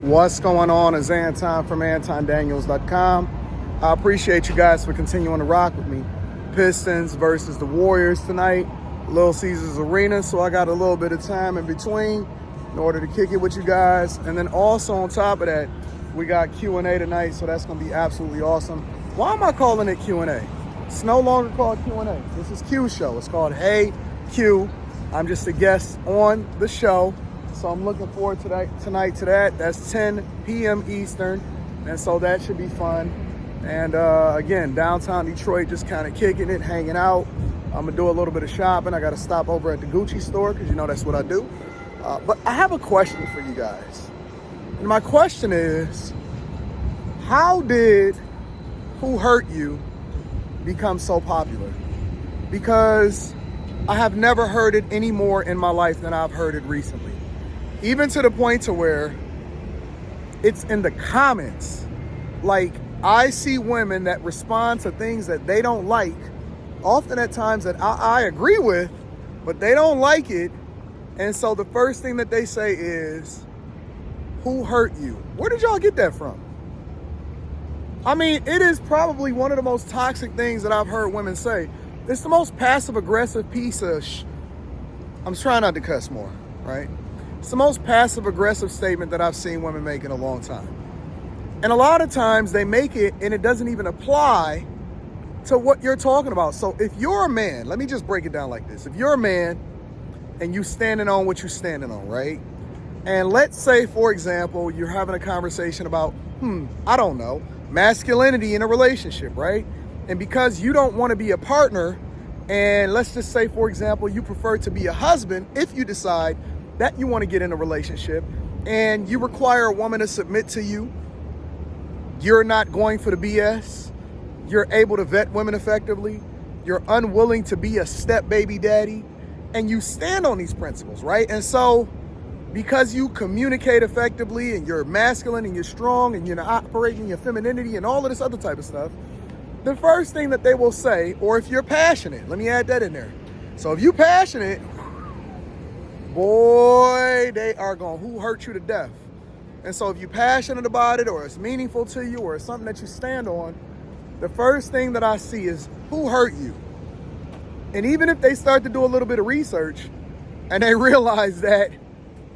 What's going on? It's Anton from AntonDaniels.com. I appreciate you guys for continuing to rock with me. Pistons versus the Warriors tonight, Little Caesars Arena. So I got a little bit of time in between in order to kick it with you guys. And then also on top of that, we got Q&A tonight, so that's going to be absolutely awesome. Why am I calling it Q&A? It's no longer called Q&A. This is Q Show. It's called Hey Q. I'm just a guest on the show. So I'm looking forward to tonight to that. That's 10 p.m. Eastern. And so that should be fun. And again, downtown Detroit, just kind of kicking it, hanging out. I'm going to do a little bit of shopping. I got to stop over at the Gucci store because you know that's what I do. But I have a question for you guys. And my question is, how did Who Hurt You become so popular? Because I have never heard it any more in my life than I've heard it recently. Even to the point to where it's in the comments. Like, I see women that respond to things that they don't like, often at times that I agree with, but they don't like it. And so the first thing that they say is, who hurt you? Where did y'all get that from? I mean, it is probably one of the most toxic things that I've heard women say. It's the most passive-aggressive piece of I'm trying not to cuss more, right? It's the most passive-aggressive statement that I've seen women make in a long time. And a lot of times they make it and it doesn't even apply to what you're talking about. So if you're a man, let me just break it down like this. If you're a man and you standing on what you're standing on, right? And let's say, for example, you're having a conversation about, I don't know, masculinity in a relationship, right? And because you don't want to be a partner, and let's just say, for example, you prefer to be a husband, if you decide that you want to get in a relationship and you require a woman to submit to you, you're not going for the BS, you're able to vet women effectively, you're unwilling to be a step baby daddy, and you stand on these principles, right? And so because you communicate effectively and you're masculine and you're strong and you're operating your femininity and all of this other type of stuff, the first thing that they will say, or if you're passionate, let me add that in there. So if you're passionate, boy, they are going to who hurt you to death. And so if you're passionate about it, or it's meaningful to you, or it's something that you stand on, the first thing that I see is who hurt you. And even if they start to do a little bit of research and they realize that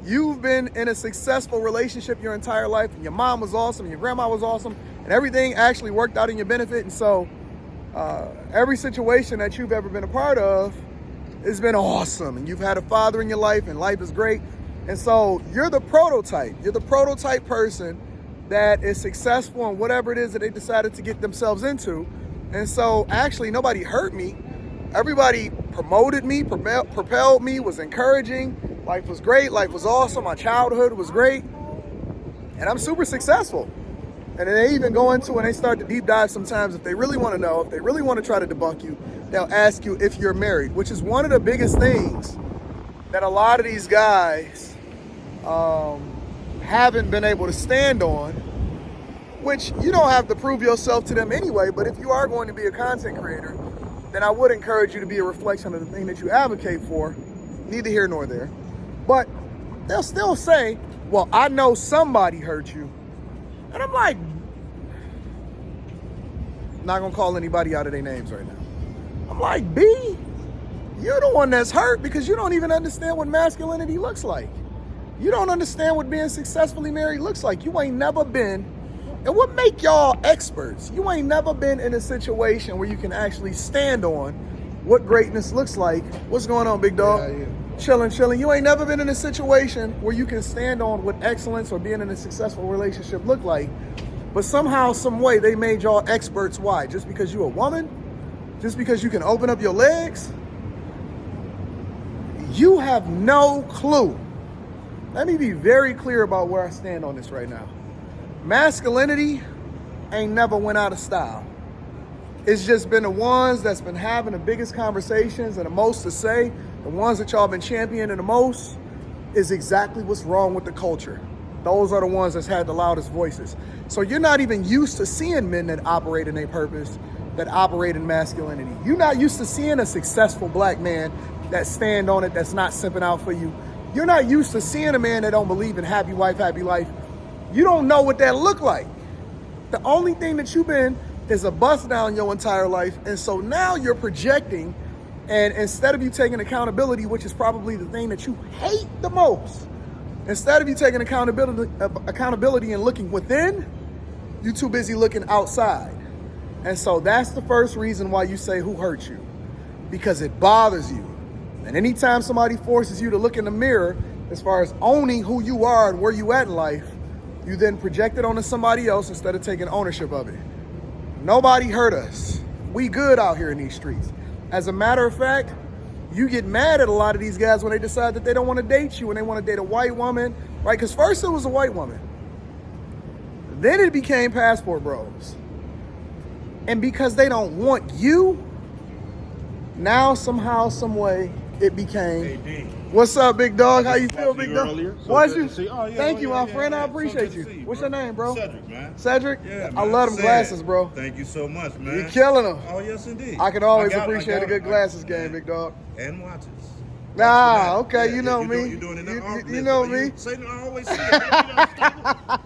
you've been in a successful relationship your entire life, and your mom was awesome, and your grandma was awesome, and everything actually worked out in your benefit. And so every situation that you've ever been a part of has been awesome. And you've had a father in your life, and life is great. And so you're the prototype. You're the prototype person that is successful in whatever it is that they decided to get themselves into. And so actually nobody hurt me. Everybody promoted me, propelled me, was encouraging. Life was great. Life was awesome. My childhood was great. And I'm super successful. And they even go into and they start to deep dive sometimes if they really want to know, if they really want to try to debunk you, they'll ask you if you're married, which is one of the biggest things that a lot of these guys haven't been able to stand on, which you don't have to prove yourself to them anyway. But if you are going to be a content creator, then I would encourage you to be a reflection of the thing that you advocate for. Neither here nor there. But they'll still say, well, I know somebody hurt you. And I'm like, not gonna call anybody out of their names right now. I'm like, B, you're the one that's hurt because you don't even understand what masculinity looks like. You don't understand what being successfully married looks like. You ain't never been, and what make y'all experts? You ain't never been in a situation where you can actually stand on what greatness looks like. What's going on, big dog? Yeah. Chilling. You ain't never been in a situation where you can stand on what excellence or being in a successful relationship look like. But somehow, some way, they made y'all experts. Why? Just because you're a woman? Just because you can open up your legs? You have no clue. Let me be very clear about where I stand on this right now. Masculinity ain't never went out of style. It's just been the ones that's been having the biggest conversations and the most to say, the ones that y'all been championing the most, is exactly what's wrong with the culture. Those are the ones that's had the loudest voices. So you're not even used to seeing men that operate in their purpose, that operate in masculinity. You're not used to seeing a successful black man that stand on it, that's not simping out for you. You're not used to seeing a man that don't believe in happy wife, happy life. You don't know what that look like. The only thing that you've been is a bust down your entire life. And so now you're projecting, and instead of you taking accountability, which is probably the thing that you hate the most, instead of you taking accountability and looking within, you're too busy looking outside. And so that's the first reason why you say, who hurt you? Because it bothers you. And anytime somebody forces you to look in the mirror, as far as owning who you are and where you at in life, you then project it onto somebody else instead of taking ownership of it. Nobody hurt us. We good out here in these streets. As a matter of fact, you get mad at a lot of these guys when they decide that they don't want to date you and they want to date a white woman, right? Because first it was a white woman. Then it became passport bros. And because they don't want you, now somehow, some way, it became. Hey, what's up, big dog? How you feel, big dog? Was you? Thank you, my friend. I appreciate you. What's your name, bro? Cedric, man. Cedric? Yeah, man. I love them glasses, bro. Thank you so much, man. You're killing them. Oh, yes, indeed. I can always appreciate a good glasses game, big dog. And watches. Nah, okay, you know me. You're doing it you know me. I always see it.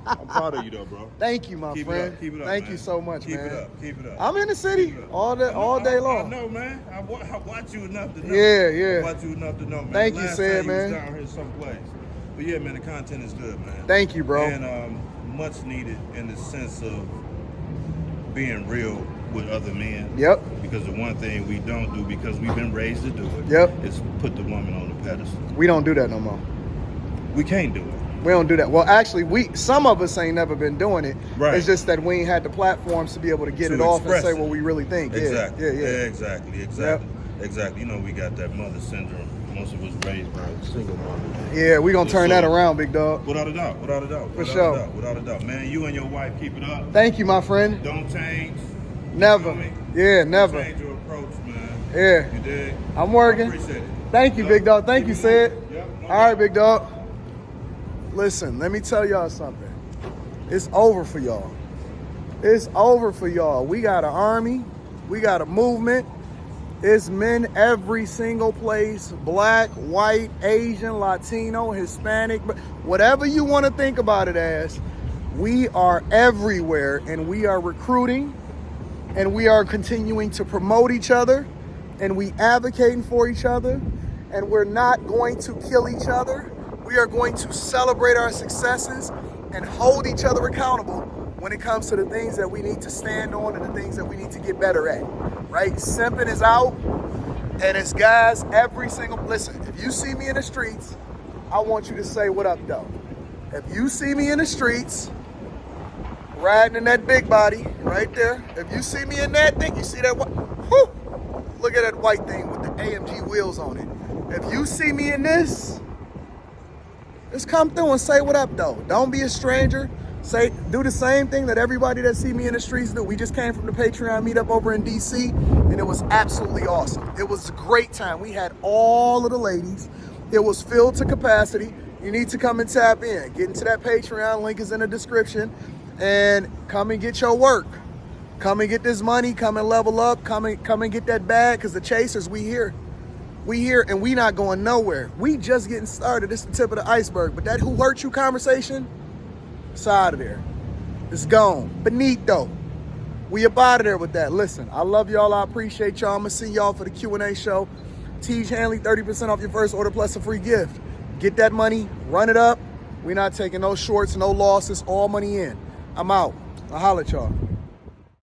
I'm proud of you, though, bro. Thank you, my friend. Keep it up, Thank man. you so much, Keep man. Keep it up. Keep it up. I'm in the city all day long. I know, man. I watch you enough to know. Yeah. I watch you enough to know, man. Thank you, Sid, man. Down here someplace. But yeah, man, the content is good, man. Thank you, bro. And much needed in the sense of being real with other men. Yep. Because the one thing we don't do, because we've been raised to do it, yep, is put the woman on the pedestal. We don't do that no more. We can't do it. We don't do that. Well, actually, some of us ain't never been doing it. Right. It's just that we ain't had the platforms to be able to get it off and say what we really think. Exactly. Yeah. Exactly. Yep. Exactly. You know, we got that mother syndrome. Most of us raised by a single mother. Yeah, we gonna turn that around, big dog. Without a doubt. For sure. Without a doubt. Man, you and your wife, keep it up. Thank you, my friend. Don't change. Never. You know Yeah, never. Change your approach, man. Yeah. You did. I'm working. I appreciate it. Thank you, big dog. Thank you, Sid. Yep. All right, big dog. Listen, let me tell y'all something. It's over for y'all. It's over for y'all. We got an army. We got a movement. It's men every single place. Black, white, Asian, Latino, Hispanic, whatever you want to think about it as. We are everywhere, and we are recruiting, and we are continuing to promote each other, and we advocating for each other, and we're not going to kill each other. We are going to celebrate our successes and hold each other accountable when it comes to the things that we need to stand on and the things that we need to get better at, right? Simping is out, and it's guys every single, listen, if you see me in the streets, I want you to say, what up, though? If you see me in the streets, riding in that big body right there, if you see me in that thing, you see that, whoo, look at that white thing with the AMG wheels on it. If you see me in this, just come through and say what up, though. Don't be a stranger. Do the same thing that everybody that see me in the streets do. We just came from the Patreon meetup over in DC, and it was absolutely awesome. It was a great time. We had all of the ladies. It was filled to capacity. You need to come and tap in. Get into that Patreon. Link is in the description. And come and get your work. Come and get this money. Come and level up. Come and get that bag, because the chasers, we here. We here, and we not going nowhere. We just getting started. It's the tip of the iceberg. But that who hurt you conversation, it's out of there. It's gone. Benito. We up out of there with that. Listen, I love y'all. I appreciate y'all. I'm going to see y'all for the Q&A show. Tej Hanley, 30% off your first order plus a free gift. Get that money. Run it up. We're not taking no shorts, no losses. All money in. I'm out. I'll holler at y'all.